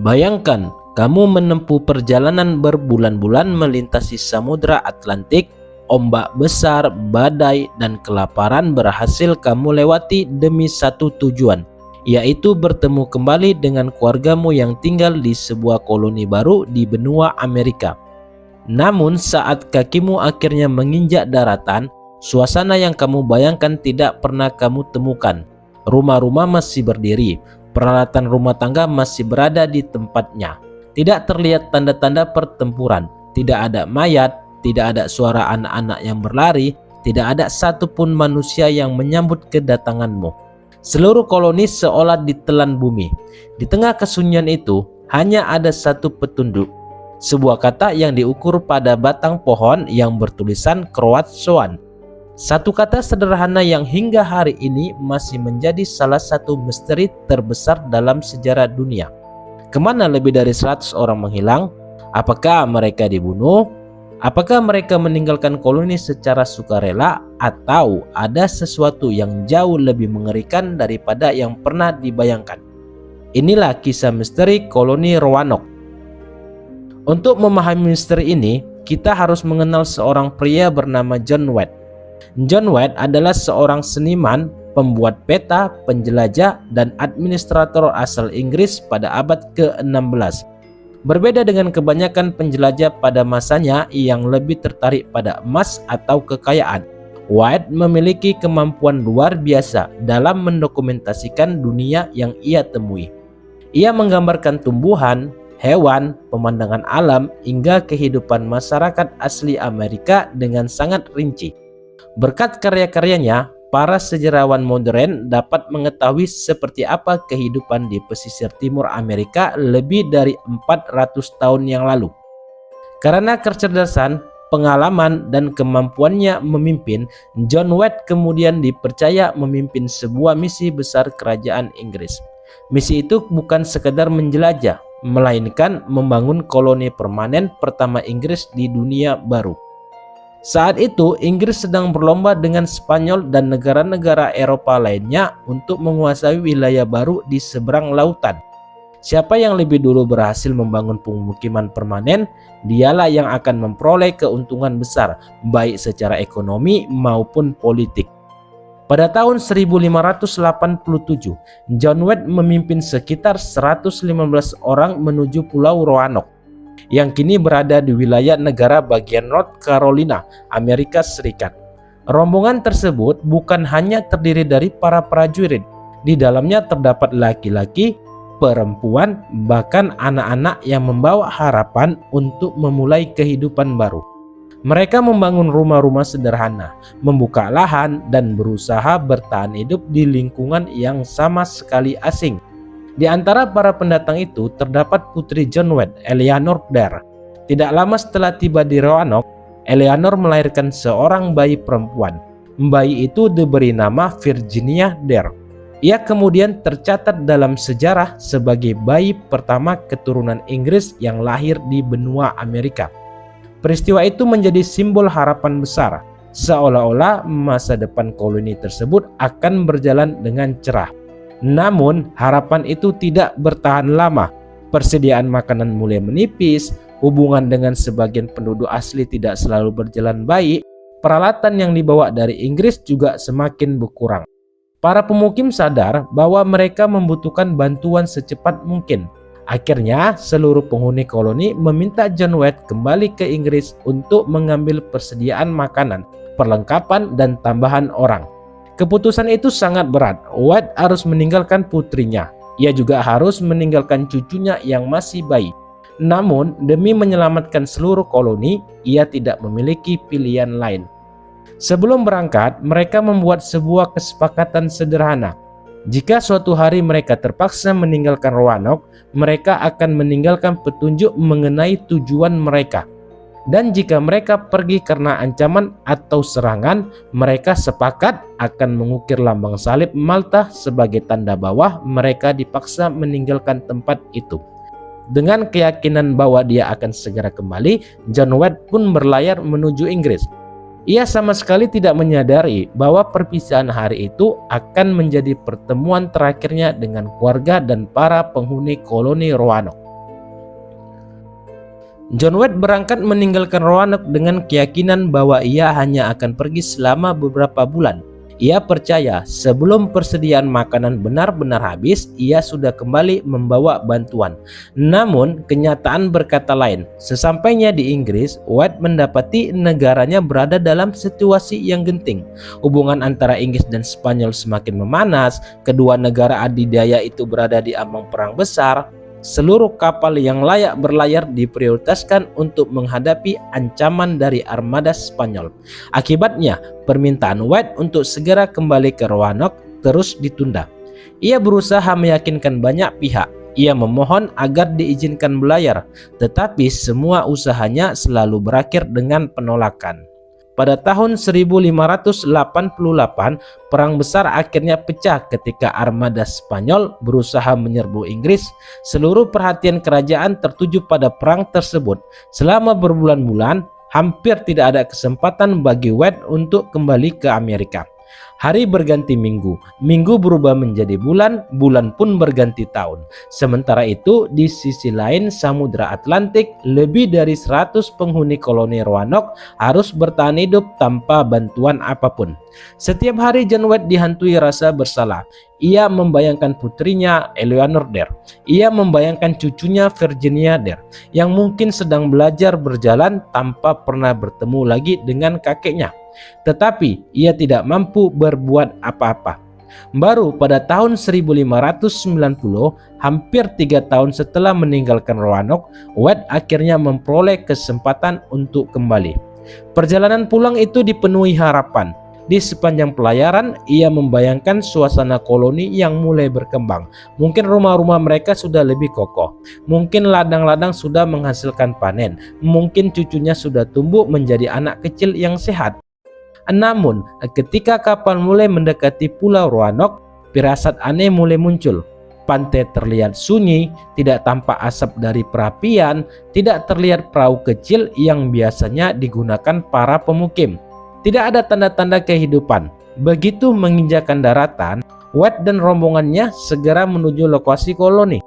Bayangkan, kamu menempuh perjalanan berbulan-bulan melintasi Samudra Atlantik, ombak besar, badai, dan kelaparan berhasil kamu lewati demi satu tujuan, yaitu bertemu kembali dengan keluargamu yang tinggal di sebuah koloni baru di benua Amerika. Namun saat kakimu akhirnya menginjak daratan, suasana yang kamu bayangkan tidak pernah kamu temukan. Rumah-rumah masih berdiri, peralatan rumah tangga masih berada di tempatnya. Tidak terlihat tanda-tanda pertempuran, tidak ada mayat, tidak ada suara anak-anak yang berlari, tidak ada satupun manusia yang menyambut kedatanganmu. Seluruh koloni seolah ditelan bumi. Di tengah kesunyian itu, hanya ada satu petunjuk. Sebuah kata yang diukur pada batang pohon yang bertulisan Kroatsoan. Satu kata sederhana yang hingga hari ini masih menjadi salah satu misteri terbesar dalam sejarah dunia. Kemana lebih dari 100 orang menghilang? Apakah mereka dibunuh? Apakah mereka meninggalkan koloni secara sukarela? Atau ada sesuatu yang jauh lebih mengerikan daripada yang pernah dibayangkan? Inilah kisah misteri koloni Roanoke. Untuk memahami misteri ini, kita harus mengenal seorang pria bernama John White. John White adalah seorang seniman, pembuat peta, penjelajah, dan administrator asal Inggris pada abad ke-16. Berbeda dengan kebanyakan penjelajah pada masanya yang lebih tertarik pada emas atau kekayaan, White memiliki kemampuan luar biasa dalam mendokumentasikan dunia yang ia temui. Ia menggambarkan tumbuhan, hewan, pemandangan alam, hingga kehidupan masyarakat asli Amerika dengan sangat rinci. Berkat karya-karyanya, para sejarawan modern dapat mengetahui seperti apa kehidupan di pesisir timur Amerika lebih dari 400 tahun yang lalu. Karena kecerdasan, pengalaman, dan kemampuannya memimpin, John White kemudian dipercaya memimpin sebuah misi besar kerajaan Inggris. Misi itu bukan sekedar menjelajah, melainkan membangun koloni permanen pertama Inggris di dunia baru. Saat itu Inggris sedang berlomba dengan Spanyol dan negara-negara Eropa lainnya untuk menguasai wilayah baru di seberang lautan. Siapa yang lebih dulu berhasil membangun pemukiman permanen, dialah yang akan memperoleh keuntungan besar, baik secara ekonomi maupun politik. Pada tahun 1587, John White memimpin sekitar 115 orang menuju Pulau Roanoke, yang kini berada di wilayah negara bagian North Carolina, Amerika Serikat. Rombongan tersebut bukan hanya terdiri dari para prajurit, di dalamnya terdapat laki-laki, perempuan, bahkan anak-anak yang membawa harapan untuk memulai kehidupan baru. Mereka membangun rumah-rumah sederhana, membuka lahan, dan berusaha bertahan hidup di lingkungan yang sama sekali asing. Di antara para pendatang itu terdapat putri John White, Eleanor Dare. Tidak lama setelah tiba di Roanoke, Eleanor melahirkan seorang bayi perempuan. Bayi itu diberi nama Virginia Dare. Ia kemudian tercatat dalam sejarah sebagai bayi pertama keturunan Inggris yang lahir di benua Amerika. Peristiwa itu menjadi simbol harapan besar, seolah-olah masa depan koloni tersebut akan berjalan dengan cerah. Namun, harapan itu tidak bertahan lama. Persediaan makanan mulai menipis, hubungan dengan sebagian penduduk asli tidak selalu berjalan baik, peralatan yang dibawa dari Inggris juga semakin berkurang. Para pemukim sadar bahwa mereka membutuhkan bantuan secepat mungkin. Akhirnya, seluruh penghuni koloni meminta John White kembali ke Inggris untuk mengambil persediaan makanan, perlengkapan, dan tambahan orang. Keputusan itu sangat berat. White harus meninggalkan putrinya. Ia juga harus meninggalkan cucunya yang masih bayi. Namun, demi menyelamatkan seluruh koloni, ia tidak memiliki pilihan lain. Sebelum berangkat, mereka membuat sebuah kesepakatan sederhana. Jika suatu hari mereka terpaksa meninggalkan Roanoke, mereka akan meninggalkan petunjuk mengenai tujuan mereka. Dan jika mereka pergi karena ancaman atau serangan, mereka sepakat akan mengukir lambang salib Malta sebagai tanda bahwa mereka dipaksa meninggalkan tempat itu. Dengan keyakinan bahwa dia akan segera kembali, John White pun berlayar menuju Inggris. Ia sama sekali tidak menyadari bahwa perpisahan hari itu akan menjadi pertemuan terakhirnya dengan keluarga dan para penghuni koloni Roanoke. John White berangkat meninggalkan Roanoke dengan keyakinan bahwa ia hanya akan pergi selama beberapa bulan. Ia percaya sebelum persediaan makanan benar-benar habis, ia sudah kembali membawa bantuan. Namun, kenyataan berkata lain. Sesampainya di Inggris, White mendapati negaranya berada dalam situasi yang genting. Hubungan antara Inggris dan Spanyol semakin memanas, kedua negara adidaya itu berada di ambang perang besar. Seluruh kapal yang layak berlayar diprioritaskan untuk menghadapi ancaman dari armada Spanyol. Akibatnya, permintaan White untuk segera kembali ke Roanoke terus ditunda. Ia berusaha meyakinkan banyak pihak. Ia memohon agar diizinkan berlayar, tetapi semua usahanya selalu berakhir dengan penolakan. Pada tahun 1588, perang besar akhirnya pecah ketika armada Spanyol berusaha menyerbu Inggris. Seluruh perhatian kerajaan tertuju pada perang tersebut. Selama berbulan-bulan, hampir tidak ada kesempatan bagi White untuk kembali ke Amerika. Hari berganti minggu, minggu berubah menjadi bulan, bulan pun berganti tahun. Sementara itu, di sisi lain Samudra Atlantik, lebih dari 100 penghuni koloni Roanoke harus bertahan hidup tanpa bantuan apapun. Setiap hari John White dihantui rasa bersalah. Ia membayangkan putrinya Eleanor Dare. Ia membayangkan cucunya Virginia Dare yang mungkin sedang belajar berjalan tanpa pernah bertemu lagi dengan kakeknya. Tetapi ia tidak mampu berbuat apa-apa. Baru pada tahun 1590, hampir 3 tahun setelah meninggalkan Roanoke, White akhirnya memperoleh kesempatan untuk kembali. Perjalanan pulang itu dipenuhi harapan. Di sepanjang pelayaran, ia membayangkan suasana koloni yang mulai berkembang. Mungkin rumah-rumah mereka sudah lebih kokoh. Mungkin ladang-ladang sudah menghasilkan panen. Mungkin cucunya sudah tumbuh menjadi anak kecil yang sehat. Namun, ketika kapal mulai mendekati Pulau Roanoke, firasat aneh mulai muncul. Pantai terlihat sunyi, tidak tampak asap dari perapian, tidak terlihat perahu kecil yang biasanya digunakan para pemukim. Tidak ada tanda-tanda kehidupan. Begitu menginjakan daratan, White dan rombongannya segera menuju lokasi koloni.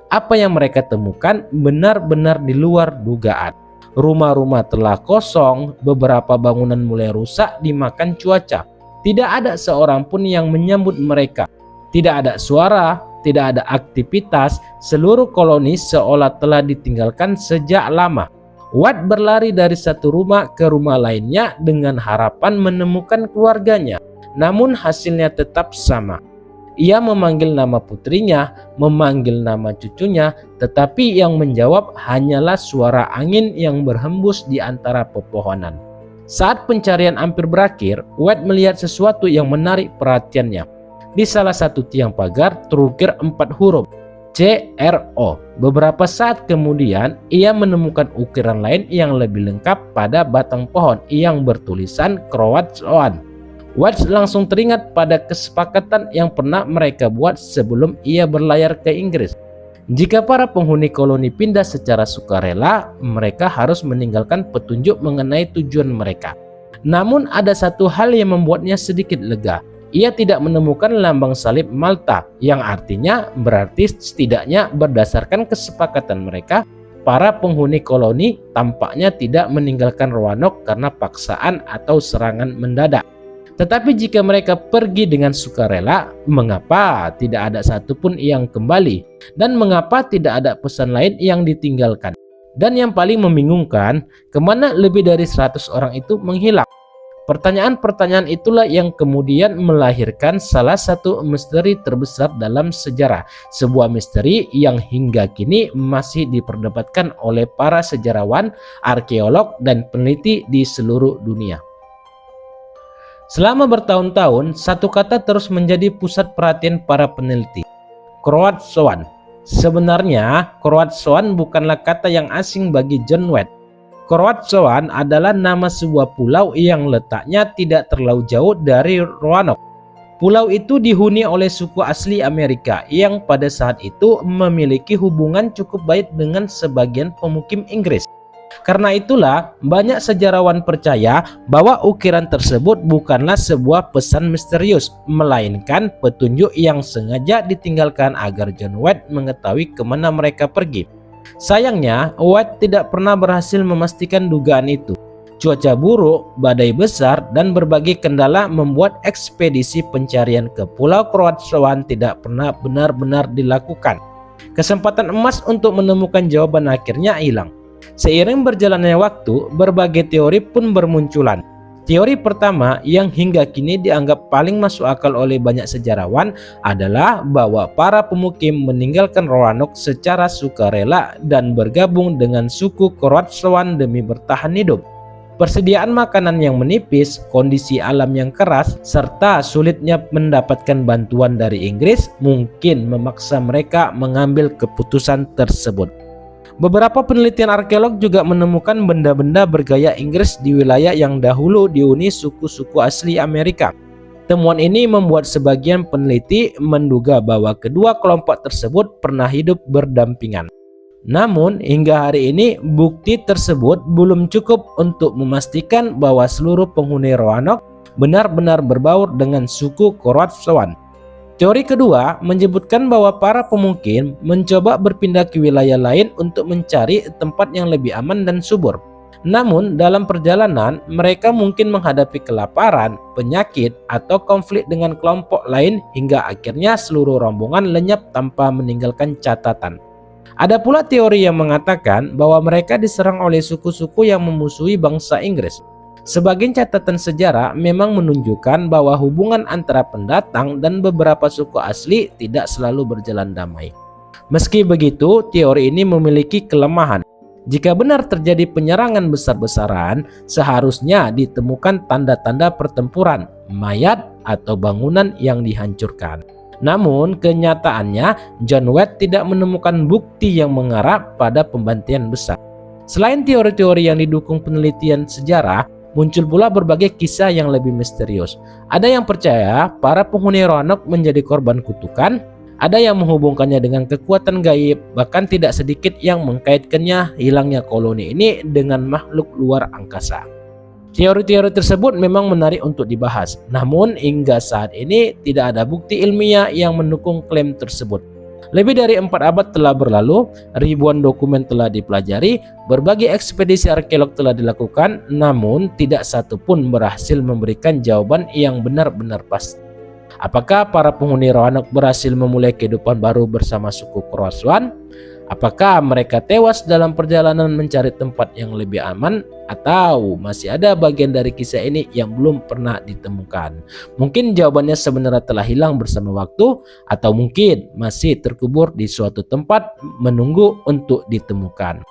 Apa yang mereka temukan benar-benar di luar dugaan. Rumah-rumah telah kosong, beberapa bangunan mulai rusak dimakan cuaca. Tidak ada seorang pun yang menyambut mereka. Tidak ada suara, tidak ada aktivitas, seluruh koloni seolah telah ditinggalkan sejak lama. White berlari dari satu rumah ke rumah lainnya dengan harapan menemukan keluarganya. Namun hasilnya tetap sama. Ia memanggil nama putrinya, memanggil nama cucunya, tetapi yang menjawab hanyalah suara angin yang berhembus di antara pepohonan. Saat pencarian hampir berakhir, White melihat sesuatu yang menarik perhatiannya. Di salah satu tiang pagar terukir 4 huruf, CRO. Beberapa saat kemudian, ia menemukan ukiran lain yang lebih lengkap pada batang pohon yang bertulisan Croatoan. White langsung teringat pada kesepakatan yang pernah mereka buat sebelum ia berlayar ke Inggris. Jika para penghuni koloni pindah secara sukarela, mereka harus meninggalkan petunjuk mengenai tujuan mereka. Namun ada satu hal yang membuatnya sedikit lega. Ia tidak menemukan lambang salib Malta, yang artinya berarti setidaknya berdasarkan kesepakatan mereka, para penghuni koloni tampaknya tidak meninggalkan Roanoke karena paksaan atau serangan mendadak. Tetapi jika mereka pergi dengan sukarela, mengapa tidak ada satupun yang kembali? Dan mengapa tidak ada pesan lain yang ditinggalkan? Dan yang paling membingungkan, kemana lebih dari 100 orang itu menghilang? Pertanyaan-pertanyaan itulah yang kemudian melahirkan salah satu misteri terbesar dalam sejarah. Sebuah misteri yang hingga kini masih diperdebatkan oleh para sejarawan, arkeolog, dan peneliti di seluruh dunia. Selama bertahun-tahun, satu kata terus menjadi pusat perhatian para peneliti. Croatoan. Sebenarnya, Croatoan bukanlah kata yang asing bagi John White. Croatoan adalah nama sebuah pulau yang letaknya tidak terlalu jauh dari Roanoke. Pulau itu dihuni oleh suku asli Amerika yang pada saat itu memiliki hubungan cukup baik dengan sebagian pemukim Inggris. Karena itulah banyak sejarawan percaya bahwa ukiran tersebut bukanlah sebuah pesan misterius, melainkan petunjuk yang sengaja ditinggalkan agar John White mengetahui kemana mereka pergi. Sayangnya, White tidak pernah berhasil memastikan dugaan itu. Cuaca buruk, badai besar, dan berbagai kendala membuat ekspedisi pencarian ke Pulau Kroatsawan tidak pernah benar-benar dilakukan. Kesempatan emas untuk menemukan jawaban akhirnya hilang. Seiring berjalannya waktu, berbagai teori pun bermunculan. Teori pertama yang hingga kini dianggap paling masuk akal oleh banyak sejarawan adalah bahwa para pemukim meninggalkan Roanoke secara sukarela dan bergabung dengan suku Kroatsawan demi bertahan hidup. Persediaan makanan yang menipis, kondisi alam yang keras, serta sulitnya mendapatkan bantuan dari Inggris mungkin memaksa mereka mengambil keputusan tersebut. Beberapa penelitian arkeolog juga menemukan benda-benda bergaya Inggris di wilayah yang dahulu dihuni suku-suku asli Amerika. Temuan ini membuat sebagian peneliti menduga bahwa kedua kelompok tersebut pernah hidup berdampingan. Namun, hingga hari ini bukti tersebut belum cukup untuk memastikan bahwa seluruh penghuni Roanoke benar-benar berbaur dengan suku Kroatsawan. Teori kedua menyebutkan bahwa para pemukim mencoba berpindah ke wilayah lain untuk mencari tempat yang lebih aman dan subur. Namun, dalam perjalanan, mereka mungkin menghadapi kelaparan, penyakit, atau konflik dengan kelompok lain hingga akhirnya seluruh rombongan lenyap tanpa meninggalkan catatan. Ada pula teori yang mengatakan bahwa mereka diserang oleh suku-suku yang memusuhi bangsa Inggris. Sebagian catatan sejarah memang menunjukkan bahwa hubungan antara pendatang dan beberapa suku asli tidak selalu berjalan damai. Meski begitu, teori ini memiliki kelemahan. Jika benar terjadi penyerangan besar-besaran, seharusnya ditemukan tanda-tanda pertempuran, mayat, atau bangunan yang dihancurkan. Namun, kenyataannya John White tidak menemukan bukti yang mengarah pada pembantaian besar. Selain teori-teori yang didukung penelitian sejarah, muncul pula berbagai kisah yang lebih misterius. Ada yang percaya para penghuni Roanoke menjadi korban kutukan, ada yang menghubungkannya dengan kekuatan gaib, bahkan tidak sedikit yang mengkaitkannya hilangnya koloni ini dengan makhluk luar angkasa. Teori-teori tersebut memang menarik untuk dibahas, namun hingga saat ini tidak ada bukti ilmiah yang mendukung klaim tersebut. Lebih dari 4 abad telah berlalu, ribuan dokumen telah dipelajari, berbagai ekspedisi arkeolog telah dilakukan, namun tidak satu pun berhasil memberikan jawaban yang benar-benar pasti. Apakah para penghuni Roanoke berhasil memulai kehidupan baru bersama suku Kroatsawan? Apakah mereka tewas dalam perjalanan mencari tempat yang lebih aman, atau masih ada bagian dari kisah ini yang belum pernah ditemukan? Mungkin jawabannya sebenarnya telah hilang bersama waktu, atau mungkin masih terkubur di suatu tempat menunggu untuk ditemukan.